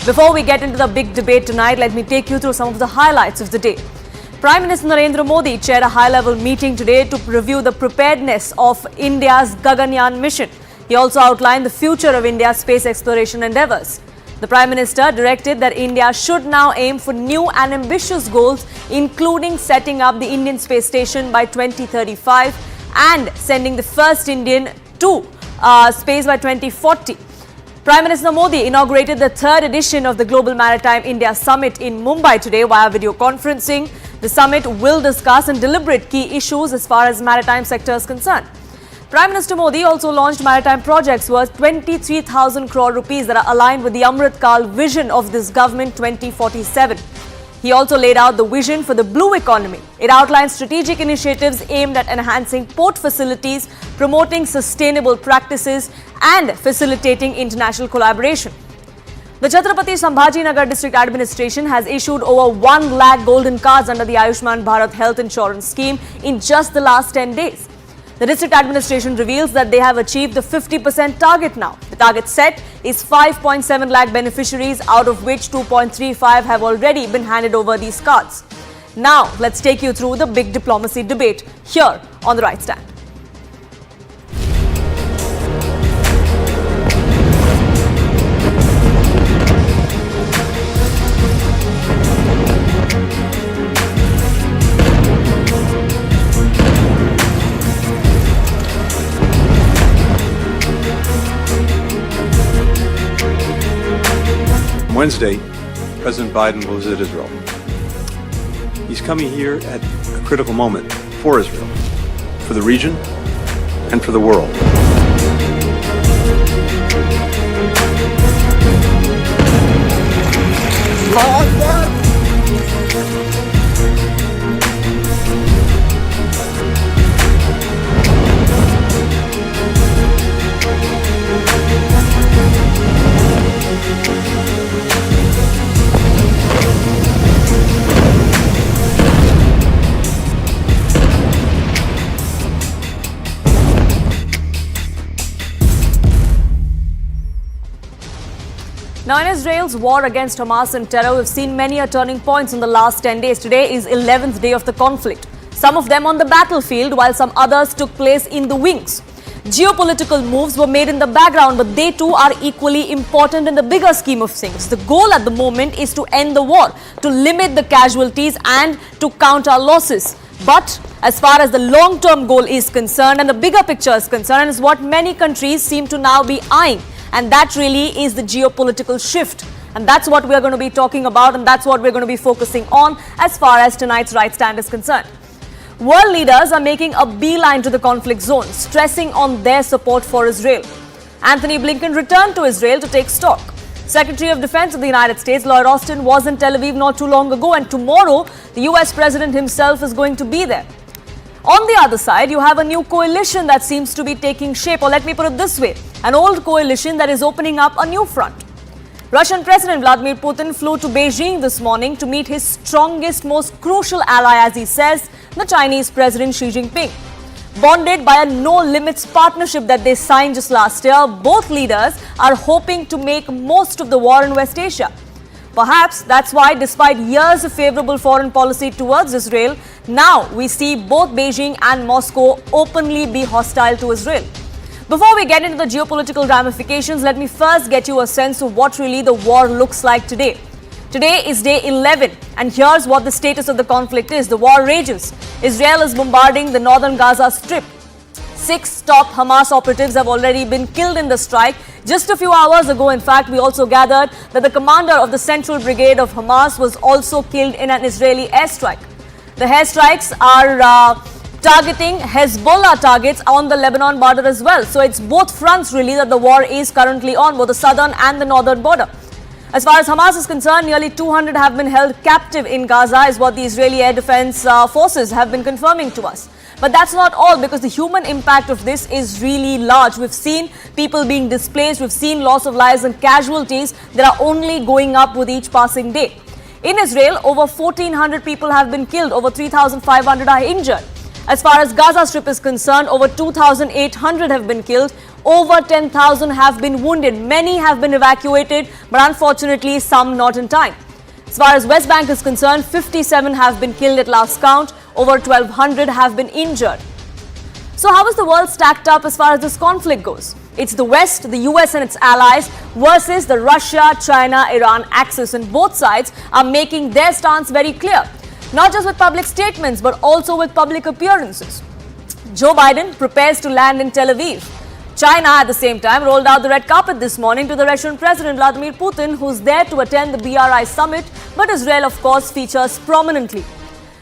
Before we get into the big debate tonight, let me take you through some of the highlights of the day. Prime Minister Narendra Modi chaired a high-level meeting today to review the preparedness of India's Gaganyaan mission. He also outlined the future of India's space exploration endeavours. The Prime Minister directed that India should now aim for new and ambitious goals, including setting up the Indian space station by 2035 and sending the first Indian to space by 2040. Prime Minister Modi inaugurated the third edition of the Global Maritime India Summit in Mumbai today via video conferencing. The summit will discuss and deliberate key issues as far as maritime sector is concerned. Prime Minister Modi also launched maritime projects worth 23,000 crore rupees that are aligned with the Amrit Kal vision of this government 2047. He also laid out the vision for the blue economy. It outlines strategic initiatives aimed at enhancing port facilities, promoting sustainable practices and facilitating international collaboration. The Chhatrapati Sambhajinagar District Administration has issued over 1 lakh golden cards under the Ayushman Bharat health insurance scheme in just the last 10 days. The district administration reveals that they have achieved the 50% target now. The target set is 5.7 lakh beneficiaries, out of which 2.35 have already been handed over these cards. Now, let's take you through the big diplomacy debate here on The Right Stand. Wednesday, President Biden will visit Israel. He's coming here at a critical moment for Israel, for the region, and for the world. Now, in Israel's war against Hamas and terror, we've seen many turning points in the last 10 days. Today is 11th day of the conflict. Some of them on the battlefield, while some others took place in the wings. Geopolitical moves were made in the background, but they too are equally important in the bigger scheme of things. The goal at the moment is to end the war, to limit the casualties and to counter losses. But as far as the long-term goal is concerned and the bigger picture is concerned, is what many countries seem to now be eyeing. And that really is the geopolitical shift. And that's what we're going to be talking about, and that's what we're going to be focusing on as far as tonight's Right Stand is concerned. World leaders are making a beeline to the conflict zone, stressing on their support for Israel. Anthony Blinken returned to Israel to take stock. Secretary of Defense of the United States, Lloyd Austin, was in Tel Aviv not too long ago, and tomorrow the US President himself is going to be there. On the other side, you have a new coalition that seems to be taking shape, or let me put it this way, an old coalition that is opening up a new front. Russian President Vladimir Putin flew to Beijing this morning to meet his strongest, most crucial ally, as he says, the Chinese President Xi Jinping. Bonded by a no-limits partnership that they signed just last year, both leaders are hoping to make most of the war in West Asia. Perhaps that's why, despite years of favorable foreign policy towards Israel, now we see both Beijing and Moscow openly be hostile to Israel. Before we get into the geopolitical ramifications, let me first get you a sense of what really the war looks like today. Today is day 11, and here's what the status of the conflict is. The war rages. Israel is bombarding the northern Gaza Strip. 6 top Hamas operatives have already been killed in the strike. Just a few hours ago, in fact, we also gathered that the commander of the Central Brigade of Hamas was also killed in an Israeli airstrike. The airstrikes are targeting Hezbollah targets on the Lebanon border as well. So it's both fronts really that the war is currently on, both the southern and the northern border. As far as Hamas is concerned, nearly 200 have been held captive in Gaza, is what the Israeli Air Defense Forces have been confirming to us. But that's not all, because the human impact of this is really large. We've seen people being displaced, we've seen loss of lives and casualties that are only going up with each passing day. In Israel, over 1,400 people have been killed, over 3,500 are injured. As far as Gaza Strip is concerned, over 2,800 have been killed, over 10,000 have been wounded. Many have been evacuated, but unfortunately some not in time. As far as West Bank is concerned, 57 have been killed at last count, over 1,200 have been injured. So how is the world stacked up as far as this conflict goes? It's the West, the US and its allies versus the Russia-China-Iran axis, and both sides are making their stance very clear. Not just with public statements, but also with public appearances. Joe Biden prepares to land in Tel Aviv. China, at the same time, rolled out the red carpet this morning to the Russian President Vladimir Putin, who's there to attend the BRI summit, but Israel, of course, features prominently.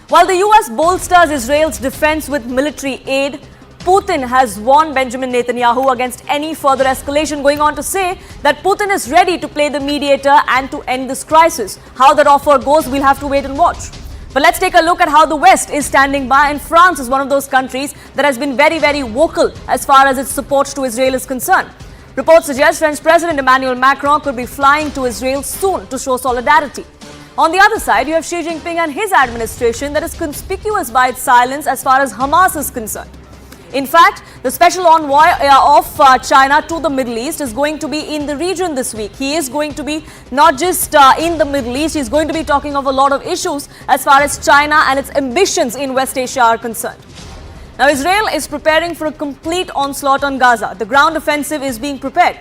While the US bolsters Israel's defense with military aid, Putin has warned Benjamin Netanyahu against any further escalation, going on to say that Putin is ready to play the mediator and to end this crisis. How that offer goes, we'll have to wait and watch. But let's take a look at how the West is standing by, and France is one of those countries that has been very, very vocal as far as its support to Israel is concerned. Reports suggest French President Emmanuel Macron could be flying to Israel soon to show solidarity. On the other side, you have Xi Jinping and his administration that is conspicuous by its silence as far as Hamas is concerned. In fact, the special envoy of China to the Middle East is going to be in the region this week. He is going to be not just in the Middle East, he's going to be talking of a lot of issues as far as China and its ambitions in West Asia are concerned. Now, Israel is preparing for a complete onslaught on Gaza. The ground offensive is being prepared.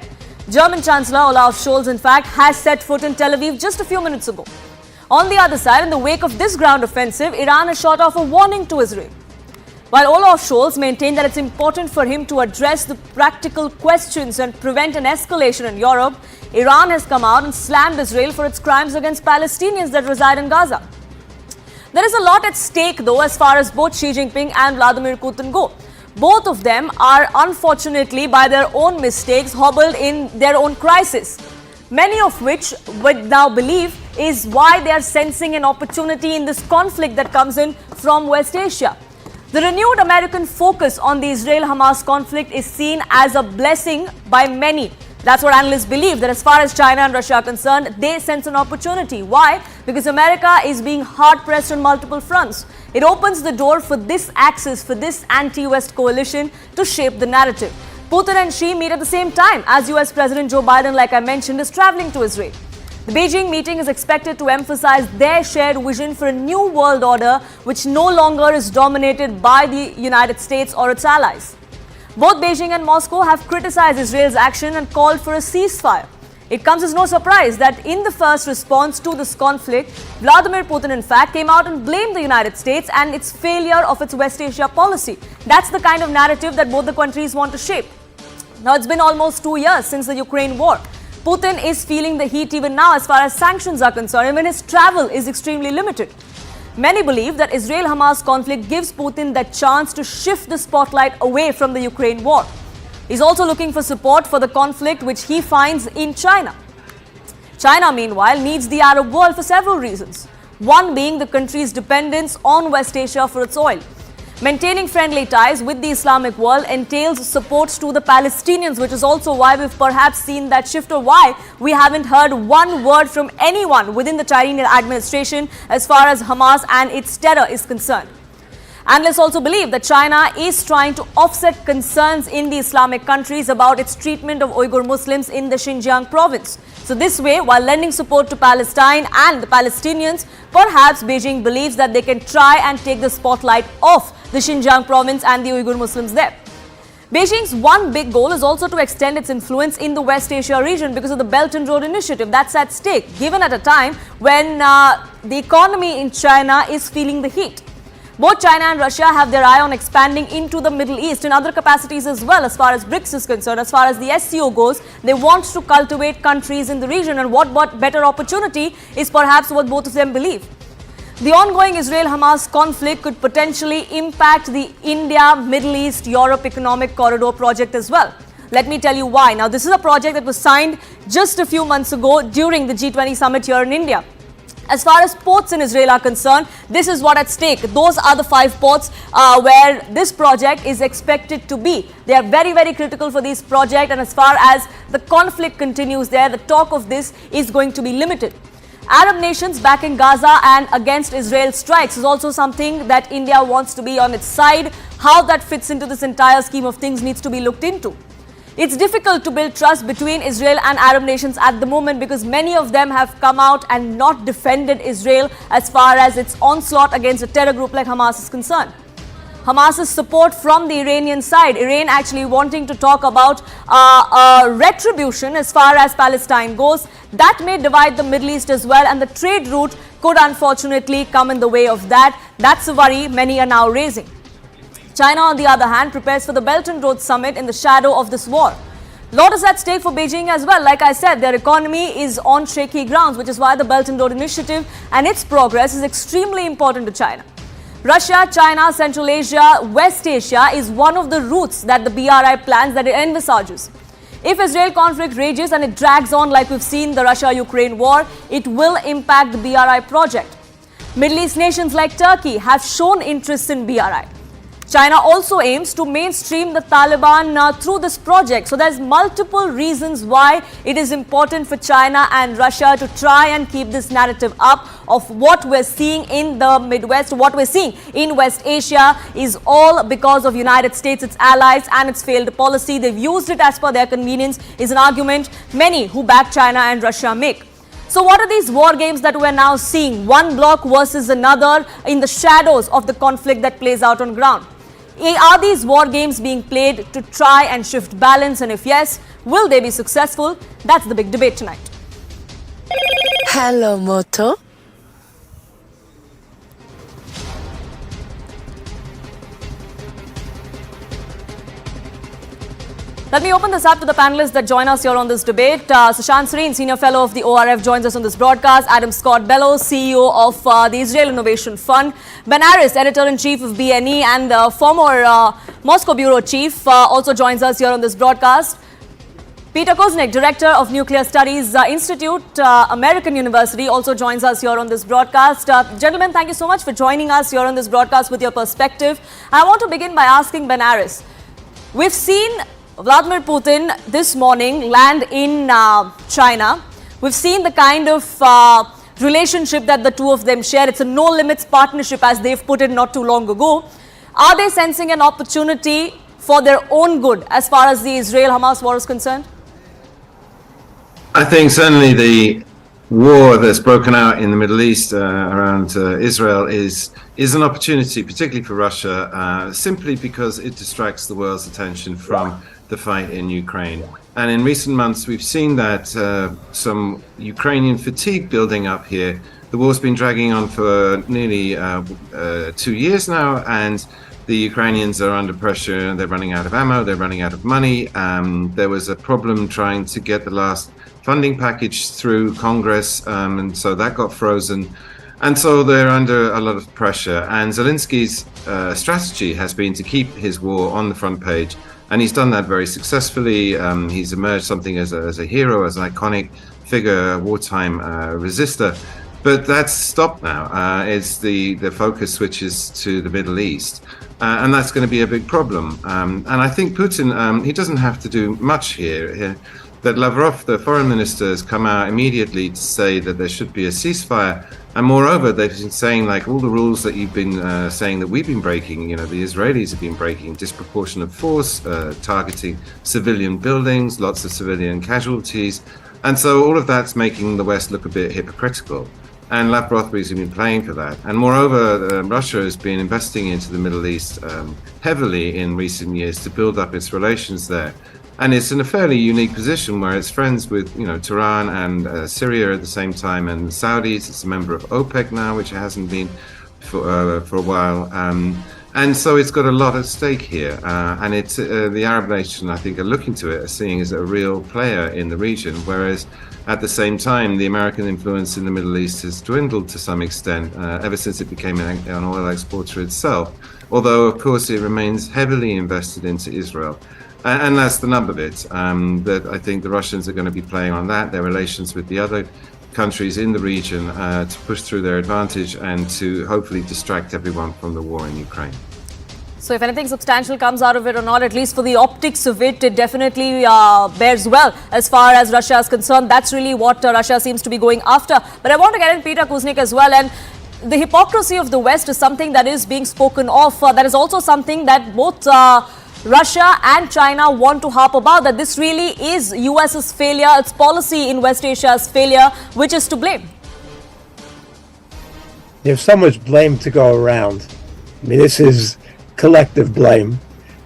German Chancellor Olaf Scholz, in fact, has set foot in Tel Aviv just a few minutes ago. On the other side, in the wake of this ground offensive, Iran has shot off a warning to Israel. While Olaf Scholz maintained that it's important for him to address the practical questions and prevent an escalation in Europe, Iran has come out and slammed Israel for its crimes against Palestinians that reside in Gaza. There is a lot at stake, though, as far as both Xi Jinping and Vladimir Putin go. Both of them are, unfortunately, by their own mistakes, hobbled in their own crisis. Many of which we now believe is why they are sensing an opportunity in this conflict that comes in from West Asia. The renewed American focus on the Israel-Hamas conflict is seen as a blessing by many. That's what analysts believe, that as far as China and Russia are concerned, they sense an opportunity. Why? Because America is being hard-pressed on multiple fronts. It opens the door for this axis, for this anti-West coalition to shape the narrative. Putin and Xi meet at the same time as US President Joe Biden, like I mentioned, is traveling to Israel. The Beijing meeting is expected to emphasize their shared vision for a new world order which no longer is dominated by the United States or its allies. Both Beijing and Moscow have criticized Israel's action and called for a ceasefire. It comes as no surprise that in the first response to this conflict, Vladimir Putin in fact came out and blamed the United States and its failure of its West Asia policy. That's the kind of narrative that both the countries want to shape. Now, it's been almost 2 years since the Ukraine war. Putin is feeling the heat even now as far as sanctions are concerned. I mean, his travel is extremely limited. Many believe that Israel-Hamas conflict gives Putin the chance to shift the spotlight away from the Ukraine war. He's also looking for support for the conflict which he finds in China. China, meanwhile, needs the Arab world for several reasons. One being the country's dependence on West Asia for its oil. Maintaining friendly ties with the Islamic world entails support to the Palestinians, which is also why we've perhaps seen that shift, or why we haven't heard one word from anyone within the Chinese administration as far as Hamas and its terror is concerned. Analysts also believe that China is trying to offset concerns in the Islamic countries about its treatment of Uyghur Muslims in the Xinjiang province. So this way, while lending support to Palestine and the Palestinians, perhaps Beijing believes that they can try and take the spotlight off the Xinjiang province and the Uyghur Muslims there. Beijing's one big goal is also to extend its influence in the West Asia region because of the Belt and Road Initiative that's at stake, given at a time when the economy in China is feeling the heat. Both China and Russia have their eye on expanding into the Middle East in other capacities as well. As far as BRICS is concerned, as far as the SCO goes, they want to cultivate countries in the region, and what better opportunity is perhaps what both of them believe. The ongoing Israel-Hamas conflict could potentially impact the India-Middle East-Europe Economic Corridor project as well. Let me tell you why. Now, this is a project that was signed just a few months ago during the G20 summit here in India. As far as ports in Israel are concerned, this is what at stake. Those are the 5 ports where this project is expected to be. They are very, very critical for this project, and as far as the conflict continues there, the talk of this is going to be limited. Arab nations backing Gaza and against Israel strikes is also something that India wants to be on its side. How that fits into this entire scheme of things needs to be looked into. It's difficult to build trust between Israel and Arab nations at the moment because many of them have come out and not defended Israel as far as its onslaught against a terror group like Hamas is concerned. Hamas's support from the Iranian side, Iran actually wanting to talk about retribution as far as Palestine goes, that may divide the Middle East as well, and the trade route could unfortunately come in the way of that. That's a worry many are now raising. China, on the other hand, prepares for the Belt and Road Summit in the shadow of this war. Lot is at stake for Beijing as well. Like I said, their economy is on shaky grounds, which is why the Belt and Road Initiative and its progress is extremely important to China. Russia, China, Central Asia, West Asia is one of the routes that the BRI plans that it envisages. If Israel conflict rages and it drags on like we've seen the Russia-Ukraine war, it will impact the BRI project. Middle East nations like Turkey have shown interest in BRI. China also aims to mainstream the Taliban through this project. So there's multiple reasons why it is important for China and Russia to try and keep this narrative up of what we're seeing in the Midwest, what we're seeing in West Asia is all because of United States, its allies and its failed policy. They've used it as per their convenience is an argument many who back China and Russia make. So what are these war games that we're now seeing? One bloc versus another in the shadows of the conflict that plays out on ground. Are these war games being played to try and shift balance? And if yes, will they be successful? That's the big debate tonight. Hello, Moto. Let me open this up to the panelists that join us here on this debate. Sushant Sareen, Senior Fellow of the ORF, joins us on this broadcast. Adam Scott Bellos, CEO of the Israel Innovation Fund. Benares, Editor-in-Chief of BNE and former Moscow Bureau Chief, also joins us here on this broadcast. Peter Kuznick, Director of Nuclear Studies Institute, American University, also joins us here on this broadcast. Gentlemen, thank you so much for joining us here on this broadcast with your perspective. I want to begin by asking Benares. We've seen Vladimir Putin this morning land in China. We've seen the kind of relationship that the two of them share. It's a no-limits partnership, as they've put it not too long ago. Are they sensing an opportunity for their own good as far as the Israel-Hamas war is concerned? I think certainly the war that's broken out in the Middle East around Israel is an opportunity, particularly for Russia, simply because it distracts the world's attention from the fight in Ukraine. And in recent months, we've seen that some Ukrainian fatigue building up here. The war's been dragging on for nearly 2 years now, and the Ukrainians are under pressure. They're running out of ammo, they're running out of money. There was a problem trying to get the last funding package through Congress, and so that got frozen. And so they're under a lot of pressure. And Zelensky's strategy has been to keep his war on the front page. And he's done that very successfully. He's emerged something as a hero, as an iconic figure, a wartime resistor. But that's stopped now. It's the focus switches to the Middle East. And that's going to be a big problem. And I think Putin, he doesn't have to do much here. That Lavrov, the foreign minister, has come out immediately to say that there should be a ceasefire. And moreover, they've been saying, like, all the rules that you've been saying that we've been breaking, you know, the Israelis have been breaking, disproportionate force, targeting civilian buildings, lots of civilian casualties. And so all of that's making the West look a bit hypocritical. And Lavrov has been playing for that. And moreover, Russia has been investing into the Middle East heavily in recent years to build up its relations there. And it's in a fairly unique position where it's friends with, you know, Tehran and Syria at the same time, and the Saudis. It's a member of OPEC now, which it hasn't been for a while. And so it's got a lot at stake here. And it's the Arab nations, I think, are looking to it as seeing as a real player in the region, whereas at the same time, the American influence in the Middle East has dwindled to some extent ever since it became an oil exporter itself. Although, of course, it remains heavily invested into Israel. And that's the nub of it, that I think the Russians are going to be playing on that, their relations with the other countries in the region to push through their advantage and to hopefully distract everyone from the war in Ukraine. So if anything substantial comes out of it or not, at least for the optics of it, it definitely bears well as far as Russia is concerned. That's really what Russia seems to be going after. But I want to get in Peter Kuznick as well. And the hypocrisy of the West is something that is being spoken of. That is also something that both Russia and China want to harp about, that this really is US's failure, its policy in West Asia's failure, which is to blame. There's so much blame to go around. I mean, this is collective blame.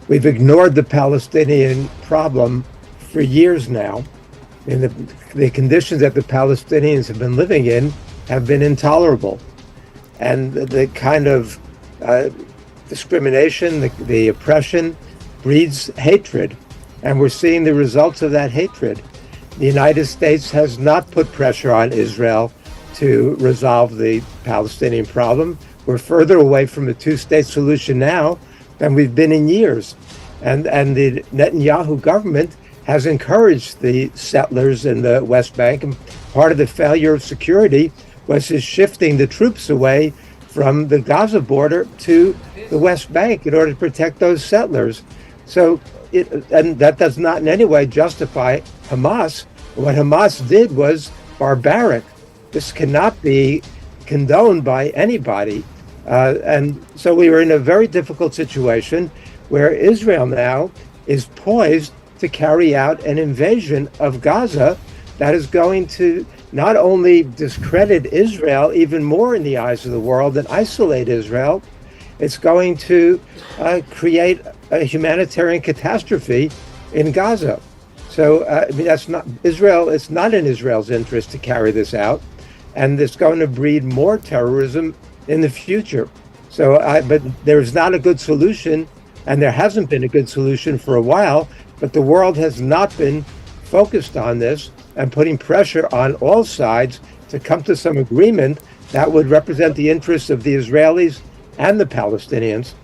We've ignored the Palestinian problem for years now. And the conditions that the Palestinians have been living in have been intolerable. And the kind of discrimination, the oppression breeds hatred. And we're seeing the results of that hatred. The United States has not put pressure on Israel to resolve the Palestinian problem. We're further away from a two-state solution now than we've been in years. And the Netanyahu government has encouraged the settlers in the West Bank. And part of the failure of security was his shifting the troops away from the Gaza border to the West Bank in order to protect those settlers. So, and that does not in any way justify Hamas. What Hamas did was barbaric. This cannot be condoned by anybody. And so we were in a very difficult situation where Israel now is poised to carry out an invasion of Gaza that is going to not only discredit Israel even more in the eyes of the world and isolate Israel, it's going to create a humanitarian catastrophe in Gaza. So, I mean, that's not Israel. It's not in Israel's interest to carry this out. And it's going to breed more terrorism in the future. So, but there's not a good solution, and there hasn't been a good solution for a while, but the world has not been focused on this and putting pressure on all sides to come to some agreement that would represent the interests of the Israelis and the Palestinians.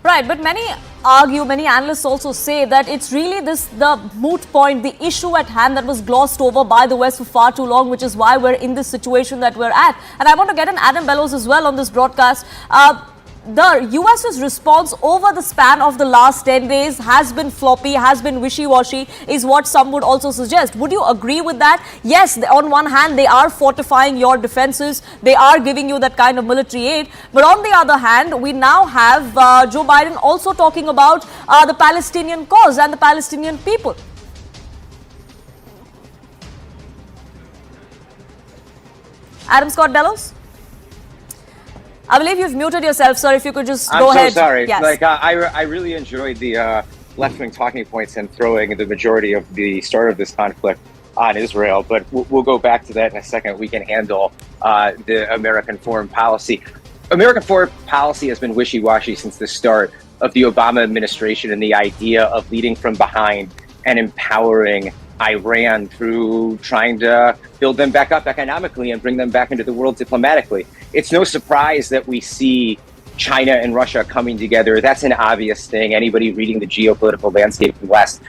Right, but many argue, many analysts also say that it's really the moot point, the issue at hand that was glossed over by the West for far too long, which is why we're in this situation that we're at. And I want to get in Adam Bellos as well on this broadcast. The US's response over the span of the last 10 days has been floppy, has been wishy-washy, is what some would also suggest. Would you agree with that? Yes, on one hand, they are fortifying your defenses. They are giving you that kind of military aid. But on the other hand, we now have Joe Biden also talking about the Palestinian cause and the Palestinian people. Adam Scott Bellos? I believe you've muted yourself, sir. If you could just go ahead. I'm so sorry. Yes. I really enjoyed the left-wing talking points and throwing the majority of the start of this conflict on Israel. But we'll go back to that in a second. We can handle the American foreign policy. American foreign policy has been wishy-washy since the start of the Obama administration, and the idea of leading from behind and empowering Iran through trying to build them back up economically and bring them back into the world diplomatically. It's no surprise that we see China and Russia coming together. That's an obvious thing. Anybody reading the geopolitical landscape in the last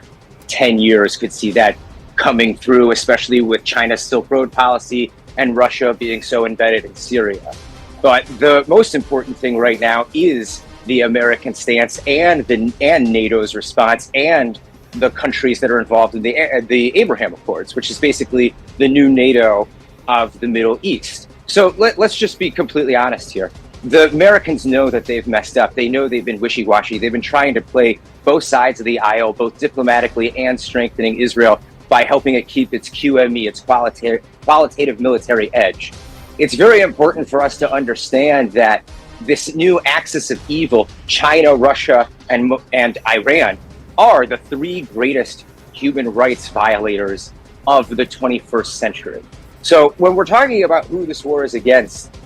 10 years could see that coming through, especially with China's Silk Road policy and Russia being so embedded in Syria. But the most important thing right now is the American stance and NATO's response and the countries that are involved in the Abraham Accords, which is basically the new NATO of the Middle East. So let's just be completely honest here. The Americans know that they've messed up. They know they've been wishy-washy. They've been trying to play both sides of the aisle, both diplomatically and strengthening Israel by helping it keep its QME, its qualitative military edge. It's very important for us to understand that this new axis of evil, China, Russia, and Iran, are the three greatest human rights violators of the 21st century. So when we're talking about who this war is against,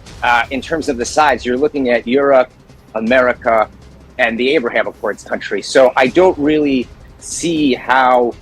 in terms of the sides, you're looking at Europe, America, and the Abraham Accords countries. So I don't really see how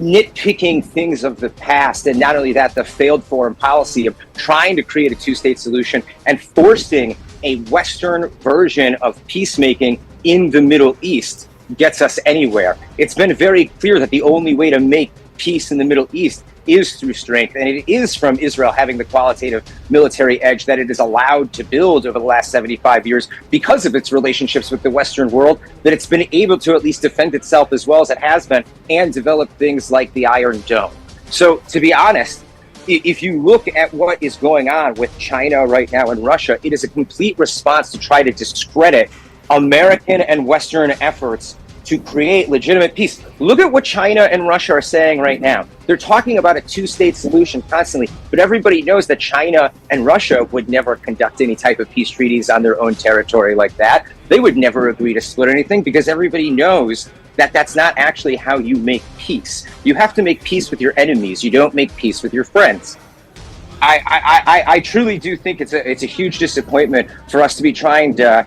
nitpicking things of the past, and not only that, the failed foreign policy of trying to create a two-state solution and forcing a Western version of peacemaking in the Middle East gets us anywhere. It's been very clear that the only way to make peace in the Middle East is through strength, and it is from Israel having the qualitative military edge that it is allowed to build over the last 75 years because of its relationships with the Western world, that it's been able to at least defend itself as well as it has been and develop things like the Iron Dome. So, to be honest, if you look at what is going on with China right now and Russia, it is a complete response to try to discredit American and Western efforts to create legitimate peace. Look at what China and Russia are saying right now. They're talking about a two-state solution constantly, but everybody knows that China and Russia would never conduct any type of peace treaties on their own territory like that. They would never agree to split anything because everybody knows that that's not actually how you make peace. You have to make peace with your enemies. You don't make peace with your friends. I truly do think it's a huge disappointment for us to be trying to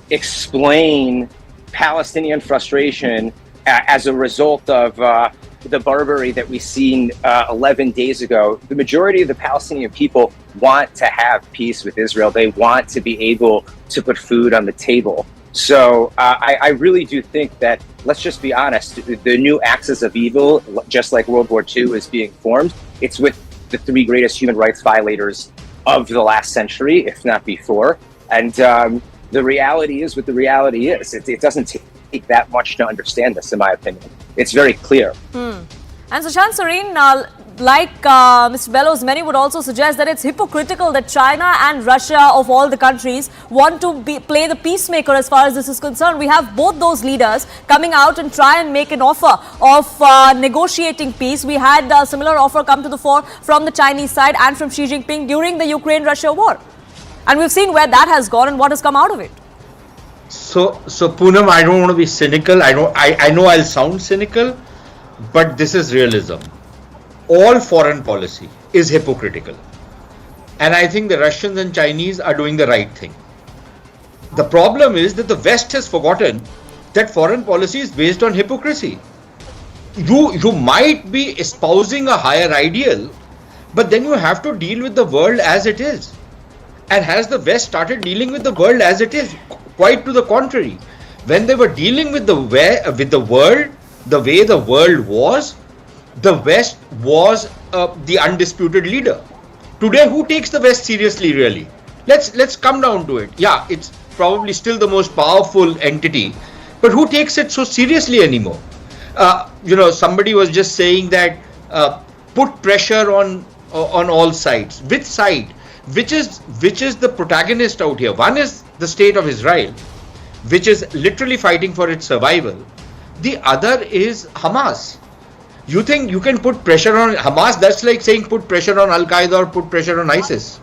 explain Palestinian frustration as a result of the barbary that we've seen 11 days ago. The majority of the Palestinian people want to have peace with Israel. They want to be able to put food on the table. So I really do think that, let's just be honest, the new axis of evil, just like World War II, is being formed. It's with the three greatest human rights violators of the last century, if not before. And the reality is what the reality is. It doesn't take that much to understand this, in my opinion. It's very clear. And Sushant Sareen, like Mr. Bellos, many would also suggest that it's hypocritical that China and Russia, of all the countries, want to play the peacemaker as far as this is concerned. We have both those leaders coming out and try and make an offer of negotiating peace. We had a similar offer come to the fore from the Chinese side and from Xi Jinping during the Ukraine-Russia war. And we've seen where that has gone and what has come out of it. So Poonam, I don't want to be cynical. I know I'll sound cynical, but this is realism. All foreign policy is hypocritical. And I think the Russians and Chinese are doing the right thing. The problem is that the West has forgotten that foreign policy is based on hypocrisy. You might be espousing a higher ideal, but then you have to deal with the world as it is. And has the West started dealing with the world as it is? Quite to the contrary. When they were dealing with the world, the way the world was, the West was the undisputed leader. Today, who takes the West seriously, really? Let's come down to it. Yeah, it's probably still the most powerful entity, but who takes it so seriously anymore? Somebody was just saying that put pressure on all sides. Which side? Which is the protagonist out here? One is the state of Israel, which is literally fighting for its survival. The other is Hamas. You think you can put pressure on Hamas? That's like saying put pressure on Al-Qaeda or put pressure on ISIS.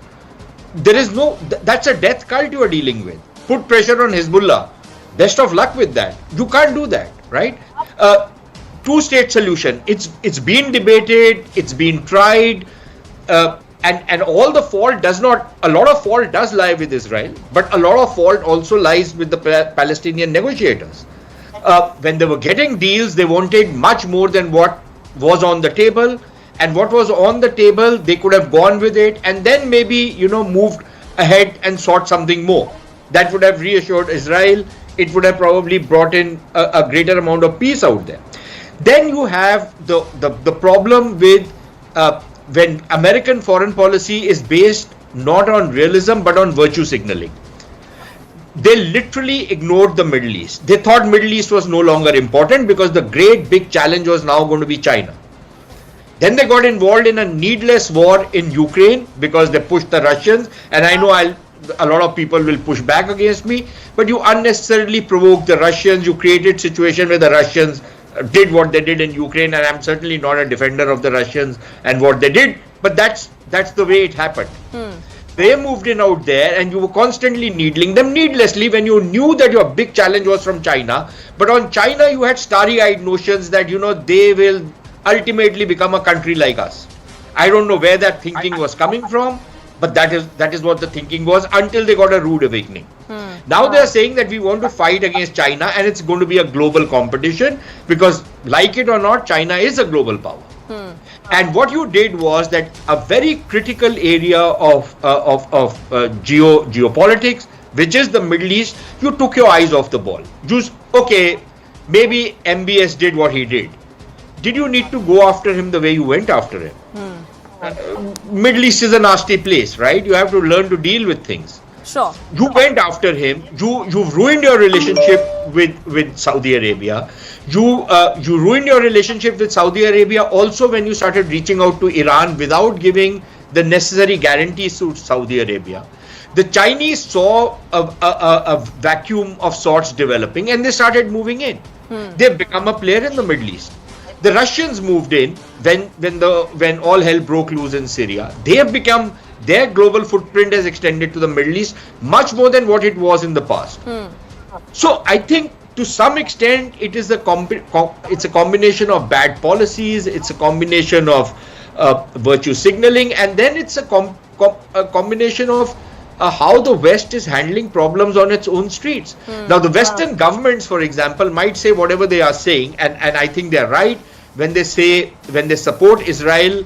There is no, that's a death cult you are dealing with. Put pressure on Hezbollah. Best of luck with that. You can't do that, right? Two-state solution. It's been debated. It's been tried. And all the fault a lot of fault does lie with Israel, but a lot of fault also lies with the Palestinian negotiators. When they were getting deals, they wanted much more than what was on the table, and what was on the table, they could have gone with it and then maybe, moved ahead and sought something more. That would have reassured Israel. It would have probably brought in a greater amount of peace out there. Then you have the problem with when American foreign policy is based not on realism but on virtue signaling. They literally ignored the Middle East. They thought Middle East was no longer important because the great big challenge was now going to be China. Then they got involved in a needless war in Ukraine because they pushed the Russians. And I know a lot of people will push back against me, but you unnecessarily provoked the Russians. You created situation where the Russians did what they did in Ukraine, and I'm certainly not a defender of the Russians and what they did, but that's the way it happened. They moved in out there and you were constantly needling them needlessly when you knew that your big challenge was from China. But on China, you had starry-eyed notions that, they will ultimately become a country like us. I don't know where that thinking was coming from, but that is what the thinking was until they got a rude awakening. Now they are saying that we want to fight against China and it's going to be a global competition because, like it or not, China is a global power. And what you did was that a very critical area of geopolitics, which is the Middle East, you took your eyes off the ball. Maybe MBS did what he did. Did you need to go after him the way you went after him? Middle East is a nasty place, right? You have to learn to deal with things. Sure. You went after him. You've ruined your relationship with Saudi Arabia. You ruined your relationship with Saudi Arabia also when you started reaching out to Iran without giving the necessary guarantees to Saudi Arabia. The Chinese saw a vacuum of sorts developing and they started moving in. They've become a player in the Middle East. The Russians moved in when all hell broke loose in Syria. They have become, their global footprint has extended to the Middle East much more than what it was in the past. So I think to some extent it is it's a combination of bad policies, it's a combination of virtue signaling, and then it's a combination of how the West is handling problems on its own streets. Now the Western governments, for example, might say whatever they are saying, and I think they're right when they support Israel,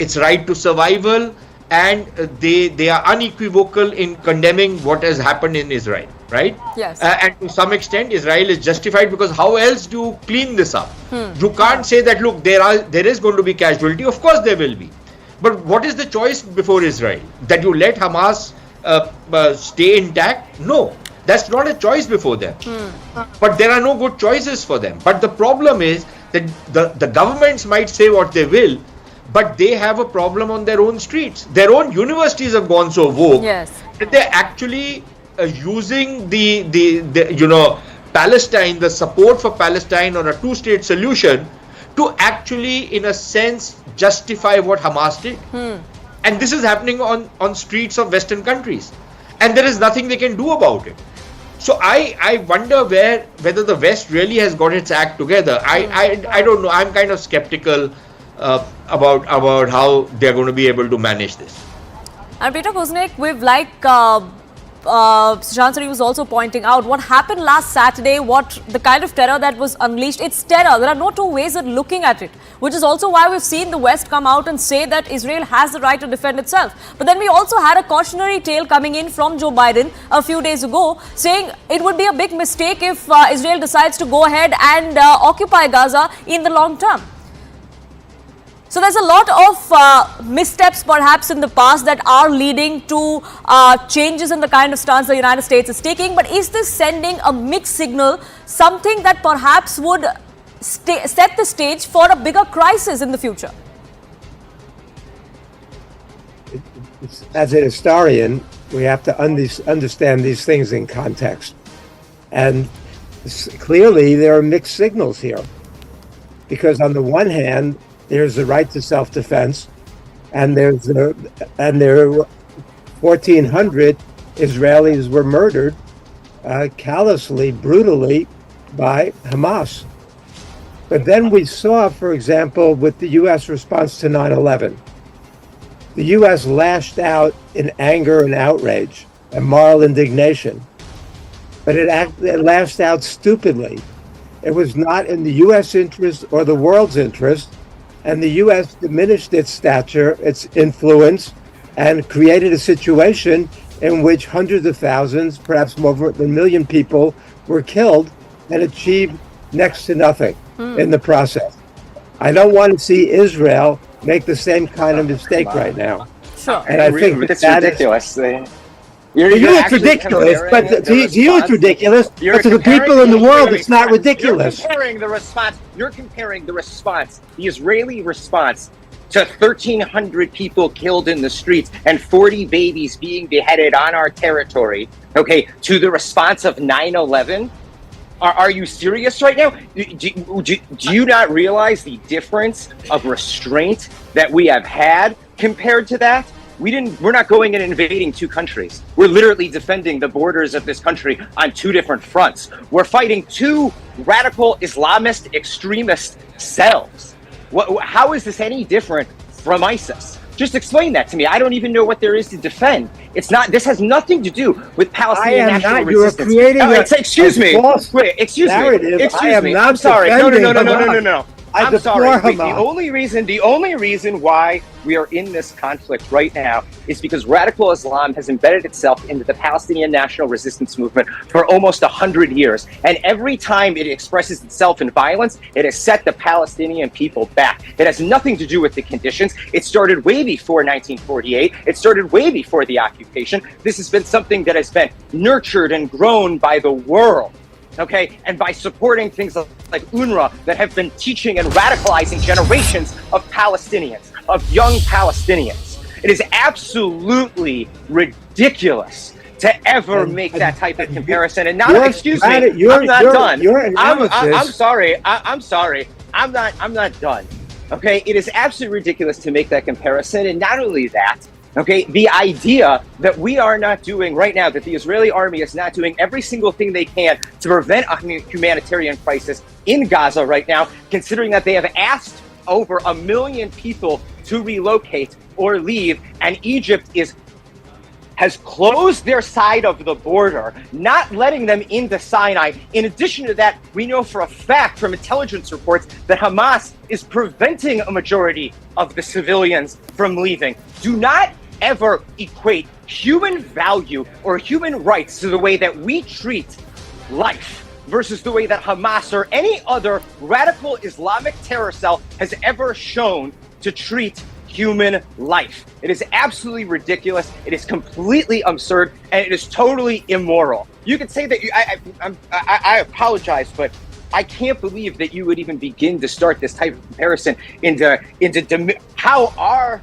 its right to survival, and they are unequivocal in condemning what has happened in Israel, right? Yes. And to some extent Israel is justified, because how else do you clean this up? You can't say that, look, there is going to be casualty. Of course there will be, but what is the choice before Israel? That you let Hamas stay intact? No, that's not a choice before them. But there are no good choices for them. But the problem is that the governments might say what they will, but they have a problem on their own streets. Their own universities have gone so woke that they're actually using the Palestine, the support for Palestine on a two-state solution, to actually, in a sense, justify what Hamas did. And this is happening on streets of Western countries, and there is nothing they can do about it. So I wonder whether the West really has got its act together. I don't know. I'm kind of skeptical about how they're going to be able to manage this. And Peter Kuznick, we've Sushant Suri was also pointing out what happened last Saturday, what the kind of terror that was unleashed. It's terror. There are no two ways of looking at it, which is also why we've seen the West come out and say that Israel has the right to defend itself. But then we also had a cautionary tale coming in from Joe Biden a few days ago, saying it would be a big mistake if Israel decides to go ahead and occupy Gaza in the long term. So there's a lot of missteps perhaps in the past that are leading to changes in the kind of stance the United States is taking. But is this sending a mixed signal, something that perhaps would set the stage for a bigger crisis in the future? As a historian, we have to understand these things in context. And clearly there are mixed signals here. Because on the one hand, there's the right to self-defense, and there were 1,400 Israelis were murdered callously, brutally by Hamas. But then we saw, for example, with the U.S. response to 9/11, the U.S. lashed out in anger and outrage and moral indignation, but it lashed out stupidly. It was not in the U.S. interest or the world's interest. And the U.S. diminished its stature, its influence, and created a situation in which hundreds of thousands, perhaps more than a million people were killed and achieved next to nothing in the process. I don't want to see Israel make the same kind of mistake right now. Sure. And I think it's that ridiculous. You it's ridiculous, but to you it's ridiculous, but to the people in the world it's not ridiculous. You're comparing the response, the Israeli response, to 1,300 people killed in the streets and 40 babies being beheaded on our territory, okay, to the response of 9/11? Are you serious right now? Do you not realize the difference of restraint that we have had compared to that? We're not going and invading two countries. We're literally defending the borders of this country on two different fronts. We're fighting two radical Islamist extremist cells. How is this any different from ISIS? Just explain that to me. I don't even know what there is to defend. It's not. This has nothing to do with Palestinian national resistance. You are creating excuse me. false Wait, excuse narrative. me. Excuse I am me. not I'm sorry. No. I'm sorry. deplore Wait, Hamas. the only reason why we are in this conflict right now is because radical Islam has embedded itself into the Palestinian national resistance movement for almost 100 years. And every time it expresses itself in violence, it has set the Palestinian people back. It has nothing to do with the conditions. It started way before 1948. It started way before the occupation. This has been something that has been nurtured and grown by the world. Okay, and by supporting things like UNRWA that have been teaching and radicalizing generations of Palestinians, of young Palestinians. It is absolutely ridiculous to ever make that type of comparison. And now, excuse me, I'm not done. I'm sorry. I'm sorry. I'm not done. Okay, it is absolutely ridiculous to make that comparison. And not only that, okay, the idea that we are not doing right now, that the Israeli army is not doing every single thing they can to prevent a humanitarian crisis in Gaza right now, considering that they have asked over 1 million people to relocate or leave, and Egypt has closed their side of the border, not letting them into Sinai. In addition to that, we know for a fact from intelligence reports that Hamas is preventing a majority of the civilians from leaving. Do not ever equate human value or human rights to the way that we treat life versus the way that Hamas or any other radical Islamic terror cell has ever shown to treat human life. It is absolutely ridiculous. It is completely absurd, and it is totally immoral. You could say that I apologize, but I can't believe that you would even begin to start this type of comparison into how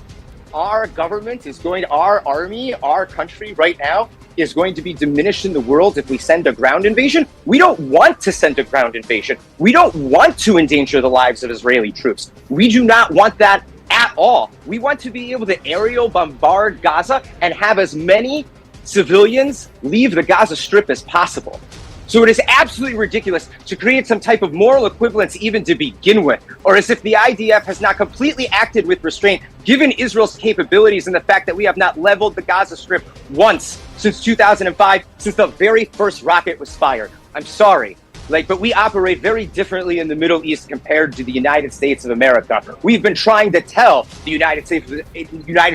our government is going, our army, our country right now is going to be diminished in the world if we send a ground invasion. We don't want to send a ground invasion. We don't want to endanger the lives of Israeli troops. We do not want that at all. We want to be able to aerial bombard Gaza and have as many civilians leave the Gaza Strip as possible. So it is absolutely ridiculous to create some type of moral equivalence even to begin with, or as if the IDF has not completely acted with restraint, given Israel's capabilities and the fact that we have not leveled the Gaza Strip once since 2005, since the very first rocket was fired. I'm sorry. But we operate very differently in the Middle East compared to the United States of America. We've been trying to tell the United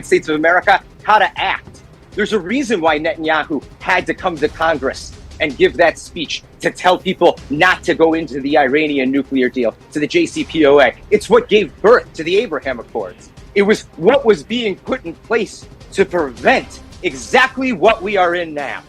States of America how to act. There's a reason why Netanyahu had to come to Congress and give that speech to tell people not to go into the Iranian nuclear deal, to the JCPOA. It's what gave birth to the Abraham Accords. It was what was being put in place to prevent exactly what we are in now.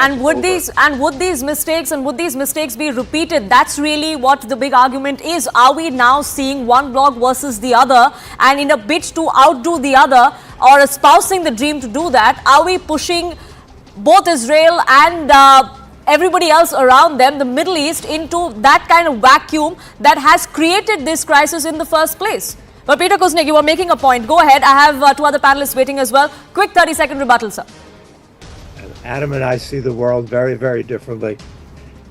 And would these mistakes be repeated? That's really what the big argument is. Are we now seeing one bloc versus the other, and in a bid to outdo the other or espousing the dream to do that, are we pushing both Israel and everybody else around them, the Middle East, into that kind of vacuum that has created this crisis in the first place? But Peter Kuznick, you were making a point. Go ahead. I have two other panelists waiting as well. Quick 30-second rebuttal, sir. Adam and I see the world very, very differently.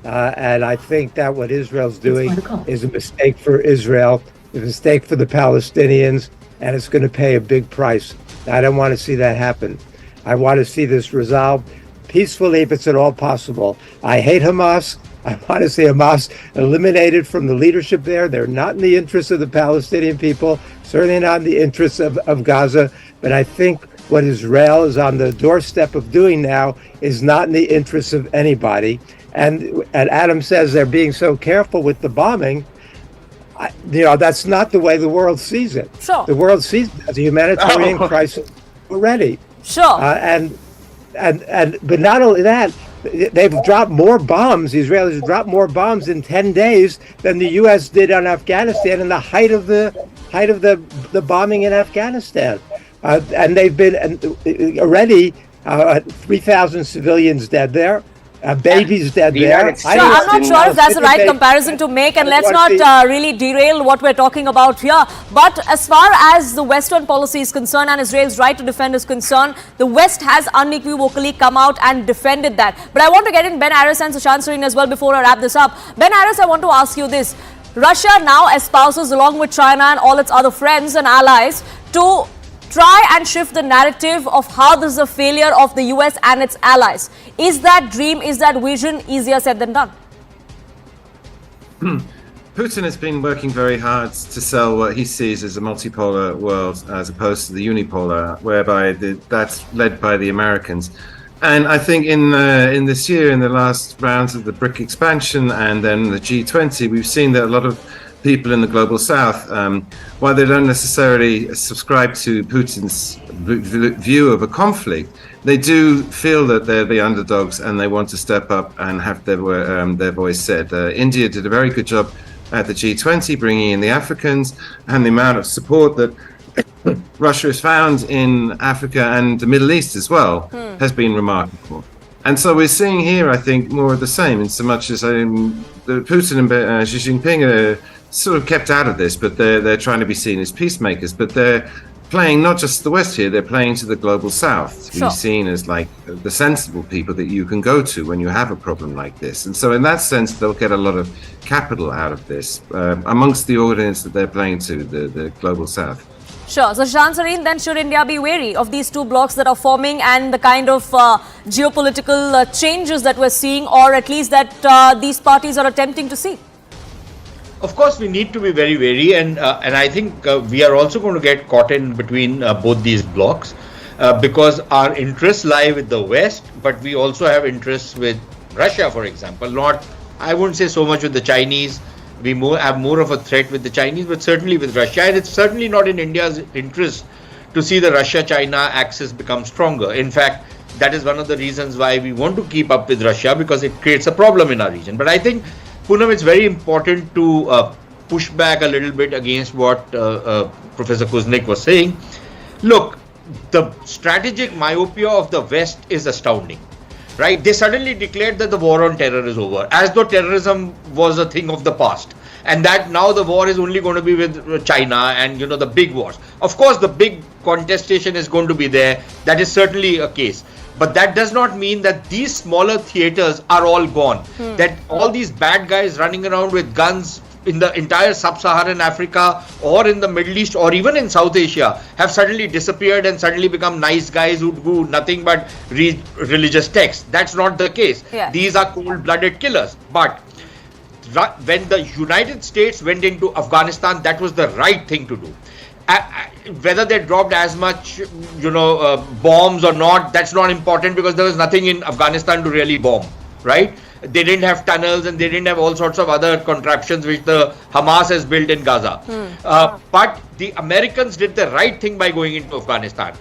And I think that what Israel's doing is a mistake for Israel, a mistake for the Palestinians, and it's going to pay a big price. I don't want to see that happen. I want to see this resolved peacefully if it's at all possible. I hate Hamas. I want to see Hamas eliminated from the leadership there. They're not in the interests of the Palestinian people, certainly not in the interests of Gaza. But I think what Israel is on the doorstep of doing now is not in the interests of anybody. And Adam says they're being so careful with the bombing. That's not the way the world sees it. Sure. The world sees it as a humanitarian crisis already. Sure. But not only that, they've dropped more bombs. The Israelis have dropped more bombs in 10 days than the U.S. did on Afghanistan in the height of the bombing in Afghanistan. And they've been already 3,000 civilians dead there. Babies dead there. So I'm not sure if that's the right comparison to make, and let's not really derail what we're talking about here. But as far as the Western policy is concerned and Israel's right to defend is concerned, the West has unequivocally come out and defended that. But I want to get in Ben Harris and Sushant Sareen as well before I wrap this up. Ben Harris, I want to ask you this. Russia now espouses, along with China and all its other friends and allies, to try and shift the narrative of how this is a failure of the US and its allies. Is that dream, is that vision easier said than done? Putin has been working very hard to sell what he sees as a multipolar world as opposed to the unipolar, whereby that's led by the Americans. And I think in this year, in the last rounds of the BRIC expansion and then the G20, we've seen that a lot of people in the global south, while they don't necessarily subscribe to Putin's view of a conflict, they do feel that they're the underdogs and they want to step up and have their voice said. India did a very good job at the G20, bringing in the Africans, and the amount of support that Russia has found in Africa and the Middle East as well has been remarkable. And so we're seeing here, I think, more of the same, in so much as Putin and Xi Jinping are sort of kept out of this, but they're trying to be seen as peacemakers. But they're playing not just the West here, they're playing to the global South, to be seen as like the sensible people that you can go to when you have a problem like this. And so in that sense, they'll get a lot of capital out of this amongst the audience that they're playing to, the global South. Sure. So, Shashank Sareen, then should India be wary of these two blocs that are forming and the kind of geopolitical changes that we're seeing, or at least that these parties are attempting to see? Of course, we need to be very wary, and I think we are also going to get caught in between both these blocs because our interests lie with the West, but we also have interests with Russia, for example. Not, I wouldn't say so much with the Chinese. We have more of a threat with the Chinese, but certainly with Russia. And it's certainly not in India's interest to see the Russia-China axis become stronger. In fact, that is one of the reasons why we want to keep up with Russia, because it creates a problem in our region. But I think, Poonam, it's very important to push back a little bit against what Professor Kuznick was saying. Look, the strategic myopia of the West is astounding. Right? They suddenly declared that the war on terror is over, as though terrorism was a thing of the past, and that now the war is only going to be with China and, the big wars. Of course, the big contestation is going to be there. That is certainly a case. But that does not mean that these smaller theaters are all gone. That all these bad guys running around with guns in the entire sub-Saharan Africa or in the Middle East or even in South Asia have suddenly disappeared and suddenly become nice guys who do nothing but read religious texts. That's not the case. Yeah. These are cold-blooded killers. But when the United States went into Afghanistan, that was the right thing to do. Whether they dropped as much, bombs or not, that's not important, because there was nothing in Afghanistan to really bomb, right? They didn't have tunnels and they didn't have all sorts of other contraptions which the Hamas has built in Gaza. But the Americans did the right thing by going into Afghanistan.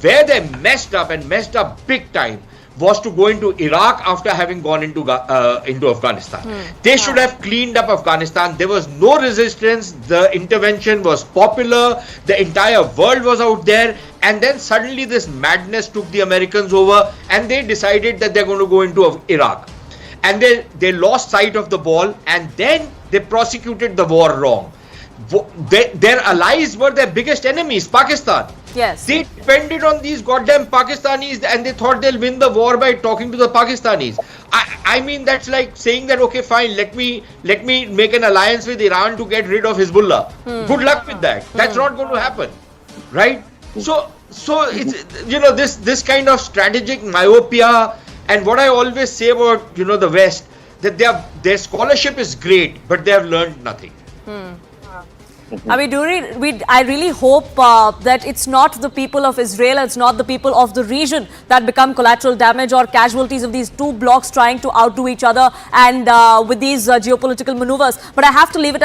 Where they messed up big time was to go into Iraq after having gone into Afghanistan. They should have cleaned up Afghanistan. There was no resistance. The intervention was popular. The entire world was out there. And then suddenly this madness took the Americans over and they decided that they're going to go into Iraq. And they lost sight of the ball, and then they prosecuted the war wrong. Their allies were their biggest enemies, Pakistan. Yes. They depended on these goddamn Pakistanis, and they thought they'll win the war by talking to the Pakistanis. I mean, that's like saying that, okay, fine, let me make an alliance with Iran to get rid of Hezbollah. Good luck with that. That's not going to happen, right? So it's this kind of strategic myopia. And what I always say about the West, that their scholarship is great, but they have learned nothing. I really hope that it's not the people of Israel, it's not the people of the region that become collateral damage or casualties of these two blocs trying to outdo each other and with these geopolitical maneuvers. But I have to leave it at